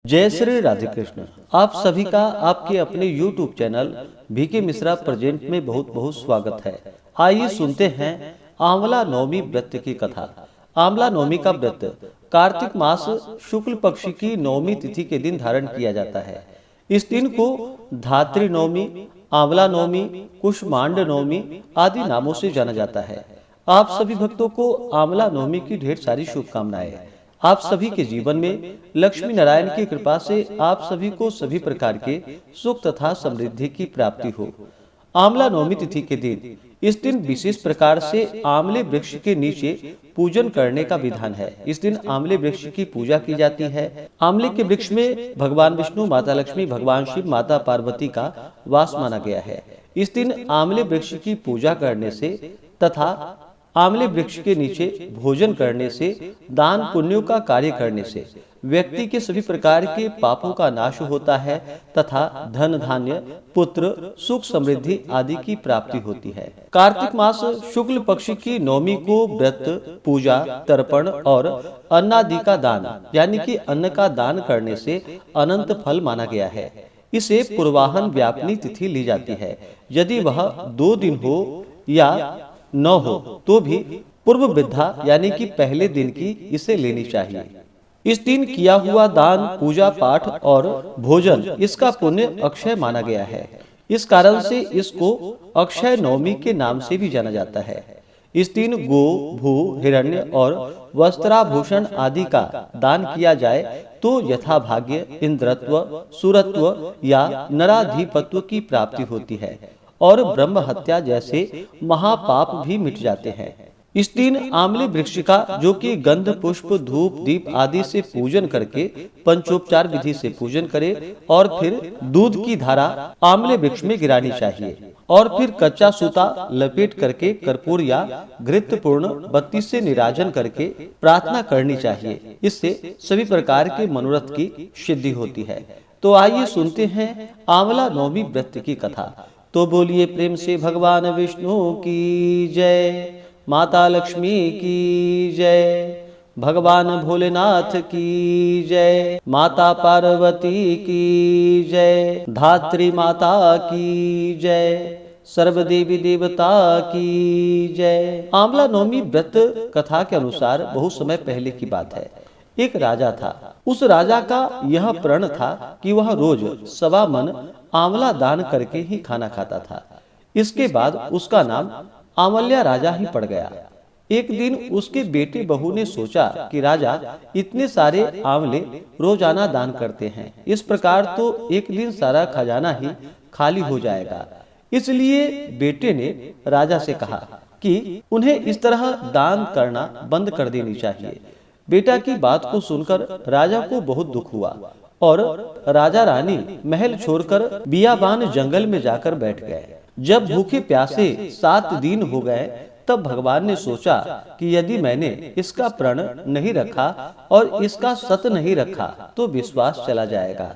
जय श्री राधे कृष्ण। आप सभी का आपके अपने YouTube channel BK Mishra present में बहुत बहुत स्वागत है। आइए सुनते हैं आंवला नवमी व्रत की कथा। आंवला नवमी का व्रत कार्तिक मास शुक्ल पक्ष की नवमी तिथि के दिन धारण किया जाता है। इस दिन को धात्री नवमी, आंवला नवमी, कुष्मांड नवमी आदि नामों से जाना जाता है। आप सभी भक्तों को आंवला नवमी की ढेर सारी शुभकामनाएं। आप सभी के जीवन में लक्ष्मी नारायण की कृपा से आप सभी को सभी प्रकार के सुख तथा समृद्धि की प्राप्ति हो। आंवला नवमी तिथि के दिन इस दिन विशेष प्रकार से आंवले वृक्ष के नीचे पूजन करने का विधान है। इस दिन आंवले वृक्ष की पूजा की जाती है। आंवले के वृक्ष में भगवान विष्णु, माता लक्ष्मी, भगवान शिव, माता पार्वती का वास माना गया है। इस दिन आंवले वृक्ष की पूजा करने से तथा आंवले वृक्ष के नीचे भोजन करने से, दान पुण्यों का कार्य करने से व्यक्ति के सभी प्रकार के पापों का नाश होता है तथा धन धान्य, पुत्र, सुख, समृद्धि आदि की प्राप्ति होती है। कार्तिक मास शुक्ल पक्ष की नवमी को व्रत, पूजा, तर्पण और अन्नादि का दान यानी कि अन्न का दान करने से अनंत फल माना गया है। इसे पूर्वाहन व्यापनी तिथि ली जाती है। यदि वह 2 दिन हो या न हो तो भी पूर्व वृद्धा यानी कि पहले दिन की इसे लेनी चाहिए। इस दिन किया हुआ दान, पूजा पाठ और भोजन इसका पुण्य अक्षय माना गया है। इस कारण से इसको अक्षय नवमी के नाम से भी जाना जाता है। इस दिन गो, भू, हिरण्य और वस्त्राभूषण आदि का दान किया जाए तो यथाभाग्य इंद्रत्व, सुरत्व या नराधिपत्व की प्राप्ति होती है और ब्रह्म हत्या जैसे महापाप भी मिट जाते हैं। इस दिन आंवले वृक्ष का जो कि गंध, पुष्प, धूप, दीप आदि से पूजन करके पंचोपचार विधि से पूजन करे और फिर दूध की धारा आंवले वृक्ष में गिरानी चाहिए और फिर कच्चा सूता लपेट करके कर्पूर या घृत पूर्ण बत्ती से निराजन करके प्रार्थना करनी चाहिए। इससे सभी प्रकार के मनोरथ की सिद्धि होती है। तो आइए सुनते हैं आंवला नवमी व्रत की कथा। तो बोलिए प्रेम से भगवान विष्णु की जय, माता लक्ष्मी की जय, भगवान भोलेनाथ की जय, माता पार्वती की जय, धात्री माता की जय, सर्व देवी देवता की जय। आंवला नवमी व्रत कथा के अनुसार बहुत समय पहले की बात है। एक राजा था। उस राजा का यह प्रण था कि वह रोज 1.25 मन आंवला दान करके ही खाना खाता था। इसके बाद उसका नाम आंवल्या राजा ही पड़ गया। एक दिन उसके बेटे बहू ने सोचा कि राजा इतने सारे आंवले रोजाना दान करते हैं, इस प्रकार तो एक दिन सारा खजाना ही खाली हो जाएगा। इसलिए बेटे ने राजा से कहा कि उन्हें इस तरह दान करना बंद कर देनी चाहिए। बेटा की बात को सुनकर राजा को बहुत दुख हुआ और राजा रानी महल छोड़कर बियाबान जंगल में जाकर बैठ गए। जब भूखे प्यासे 7 दिन हो गए तब भगवान ने सोचा कि यदि मैंने इसका प्रण नहीं रखा और इसका सत नहीं रखा तो विश्वास चला जाएगा।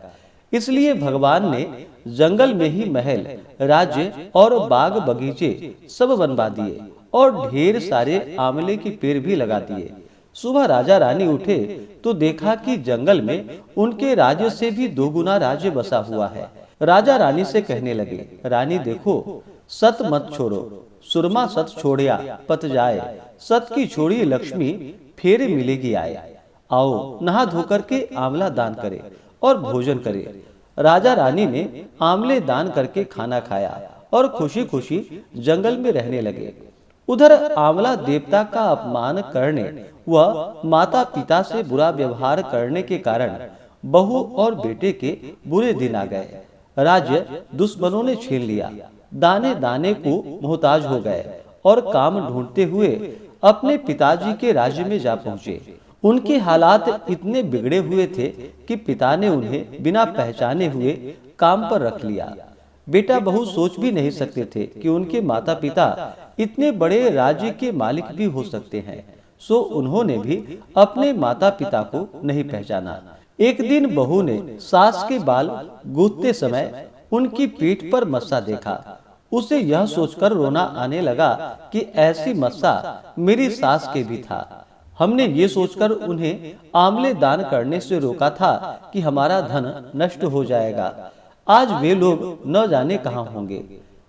इसलिए भगवान ने जंगल में ही महल, राज्य और बाग बगीचे सब बनवा दिए और ढेर सारे आंवले के पेड़ भी लगा दिए। सुबह राजा रानी उठे तो देखा कि जंगल में उनके राज्य से भी 2 गुना राज्य बसा हुआ है। राजा रानी से कहने लगे, रानी देखो, सत मत छोड़ो, सुरमा सत छोड़िया पत जाए, सत की छोड़ी लक्ष्मी फेरे मिलेगी आए। आओ नहा धोकर के आंवला दान करे और भोजन करे। राजा रानी ने आंवले दान करके खाना खाया और खुशी खुशी जंगल में रहने लगे। उधर आंवला देवता का अपमान करने व माता पिता से बुरा व्यवहार करने के कारण बहू और बेटे के बुरे दिन आ गए। राज्य दुश्मनों ने छीन लिया। दाने दाने को मोहताज हो गए और काम ढूंढते हुए अपने पिताजी के राज्य में जा पहुँचे। उनके हालात इतने बिगड़े हुए थे कि पिता ने उन्हें बिना पहचाने हुए काम पर रख लिया। बेटा बहू सोच भी नहीं सकते थे कि उनके माता पिता इतने बड़े राज्य के मालिक भी हो सकते हैं। सो उन्होंने भी अपने माता पिता को नहीं पहचाना। एक दिन बहू ने सास के बाल गूंथते समय उनकी पीठ पर मस्सा देखा। उसे यह सोचकर रोना आने लगा कि ऐसी मस्सा मेरी सास के भी था। हमने ये सोचकर उन्हें आंवले दान करने से रोका था कि हमारा धन नष्ट हो जाएगा। आज वे लोग न जाने कहाँ होंगे।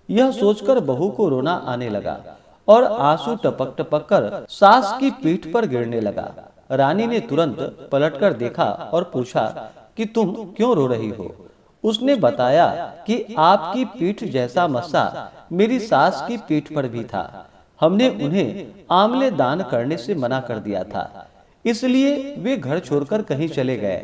यह सोचकर बहू को रोना आने लगा और आंसू टपक टपक कर सास की पीठ पर गिरने लगा। रानी ने तुरंत पलटकर देखा और पूछा कि तुम क्यों रो रही हो। उसने बताया कि आपकी पीठ जैसा मस्सा मेरी सास की पीठ पर भी था। हमने उन्हें आंवले दान करने से मना कर दिया था, इसलिए वे घर छोड़कर कहीं चले गए।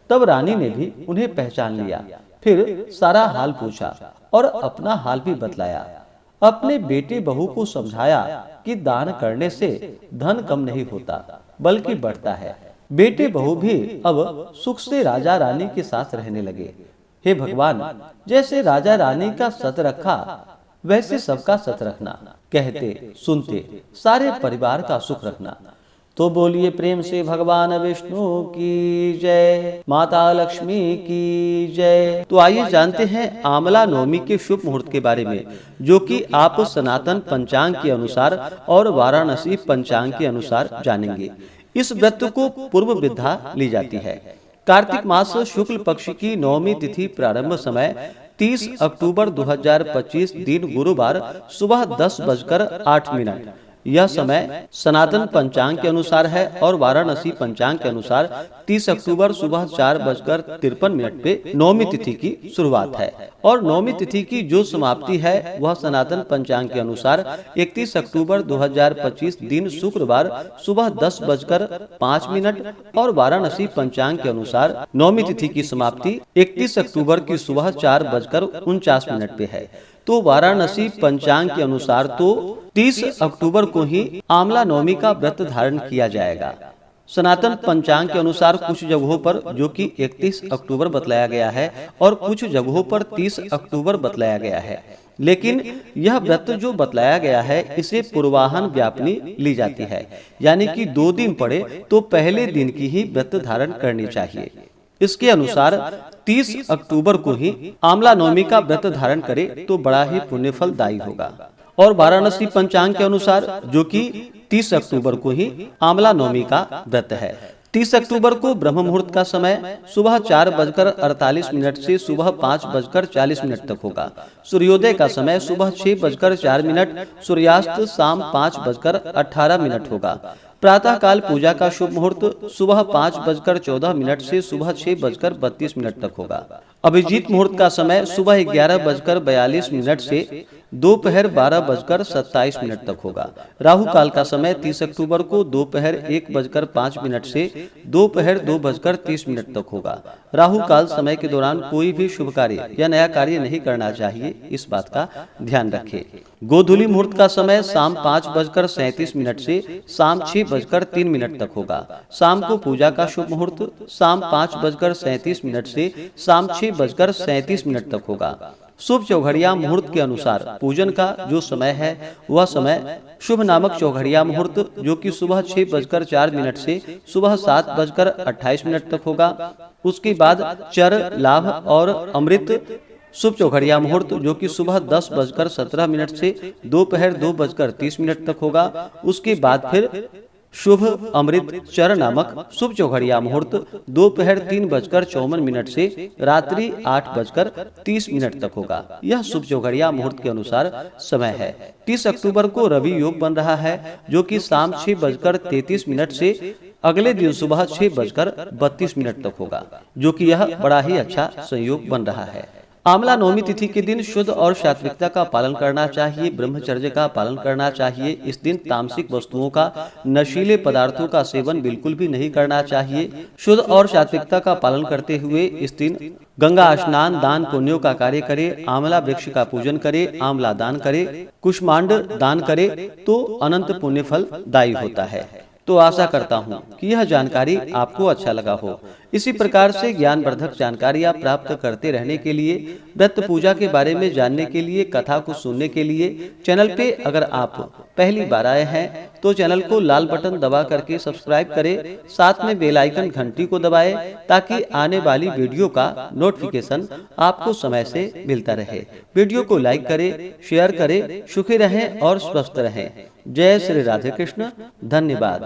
तब रानी ने भी उन्हें पहचान लिया, फिर सारा हाल पूछा और अपना हाल भी बतलाया। अपने बेटे बहू को समझाया कि दान करने से धन कम नहीं होता बल्कि बढ़ता है। बेटे बहू भी अब सुख से राजा रानी के साथ रहने लगे। हे भगवान, जैसे राजा रानी का सत रखा वैसे सबका सत रखना, कहते सुनते सारे परिवार का सुख रखना। तो बोलिए प्रेम से भगवान विष्णु की जय, माता लक्ष्मी की जय। तो आइए जानते हैं आंवला नवमी के शुभ मुहूर्त के बारे में, जो कि आप सनातन पंचांग के अनुसार और वाराणसी पंचांग के अनुसार जानेंगे। इस व्रत को पूर्व विद्या ली जाती है। कार्तिक मास शुक्ल पक्ष की नवमी तिथि प्रारंभ समय 30 अक्टूबर 2025 दिन गुरुवार सुबह 10:08। यह समय सनातन पंचांग के अनुसार है और वाराणसी पंचांग के अनुसार 30 अक्टूबर सुबह 4:53 पे नवमी तिथि की शुरुआत है और नवमी तिथि की जो समाप्ति है वह सनातन पंचांग के अनुसार 31 अक्टूबर 2025 दिन शुक्रवार सुबह 10:05 और वाराणसी पंचांग के अनुसार नवमी तिथि की समाप्ति 31 अक्टूबर की सुबह 4:49 पे है। तो वाराणसी पंचांग के अनुसार तो 30 अक्टूबर को ही आंवला नवमी का व्रत धारण किया जाएगा। सनातन पंचांग के अनुसार कुछ जगहों पर जो कि 31 अक्टूबर बतलाया गया है और कुछ जगहों पर 30 अक्टूबर बतलाया गया है, लेकिन यह व्रत जो बतलाया गया है इसे पूर्वाहन व्यापनी ली जाती है, यानी कि 2 दिन पड़े तो पहले दिन की ही व्रत धारण करनी चाहिए। इसके अनुसार 30 अक्टूबर को ही आंवला नवमी का व्रत धारण करे तो बड़ा ही पुण्यफलदायी होगा। और वाराणसी पंचांग के अनुसार जो कि 30 अक्टूबर को ही आंवला नवमी का व्रत है। 30 अक्टूबर को ब्रह्म मुहूर्त का समय सुबह 4:48 से सुबह 5:40 तक होगा। सूर्योदय का समय सुबह 6:04, सूर्यास्त शाम 5:18 होगा। प्रातः काल पूजा का शुभ मुहूर्त सुबह 5:14 से सुबह 6:32 तक होगा। अभिजीत मुहूर्त का समय सुबह 11:42 से दोपहर 12:27 तक होगा। राहु काल का समय 30 अक्टूबर को दोपहर 1:05 से दोपहर 2:30 तक होगा। राहु काल समय के दौरान कोई भी शुभ कार्य या नया कार्य नहीं करना चाहिए, इस बात का ध्यान रखें। गोधूली मुहूर्त का समय शाम 5:37 से शाम 6:03 तक होगा। शाम को पूजा का शुभ मुहूर्त शाम 5:37 से शाम 6:37 तक होगा। शुभ चौघड़िया मुहूर्त के अनुसार पूजन का जो समय है वह समय शुभ नामक चौघड़िया मुहूर्त जो कि सुबह 6:04 से सुबह 7:28 तक होगा। उसके बाद चर, लाभ और अमृत शुभ चौघड़िया मुहूर्त जो कि सुबह 10:17 से दोपहर 2:30 तक होगा। उसके बाद फिर शुभ अमृत चर नामक शुभ चौघड़िया मुहूर्त दोपहर 3:54 से रात्रि 8:30 तक होगा। यह शुभ चौघड़िया मुहूर्त के अनुसार समय है। 30 अक्टूबर को रवि योग बन रहा है जो कि शाम 6:33 से अगले दिन सुबह 6:32 तक होगा, जो कि यह बड़ा ही अच्छा संयोग बन रहा है। आंवला नवमी तिथि के दिन शुद्ध और सात्विकता का पालन करना चाहिए, ब्रह्मचर्य का पालन करना चाहिए। इस दिन तामसिक वस्तुओं का, नशीले पदार्थों का सेवन बिल्कुल भी नहीं करना चाहिए। शुद्ध और सात्विकता का पालन करते हुए इस दिन गंगा स्नान, दान पुण्यों का कार्य करे, आंवला वृक्ष का पूजन करे, आंवला दान करे, कुष्मांड दान करे तो अनंत पुण्य फल दायी होता है। तो आशा करता हूँ कि यह जानकारी आपको अच्छा लगा हो। इसी प्रकार से ज्ञानवर्धक जानकारियाँ प्राप्त करते रहने के लिए, व्रत पूजा के बारे में जानने के लिए, कथा को सुनने के लिए चैनल पे अगर आप पहली बार आए हैं तो चैनल को लाल बटन दबा करके सब्सक्राइब करें, साथ में बेल आइकन घंटी को दबाएं ताकि आने वाली वीडियो का नोटिफिकेशन आपको समय से मिलता रहे। वीडियो को लाइक करें, शेयर करें, सुखी रहें और स्वस्थ रहें। जय श्री राधे कृष्ण। धन्यवाद।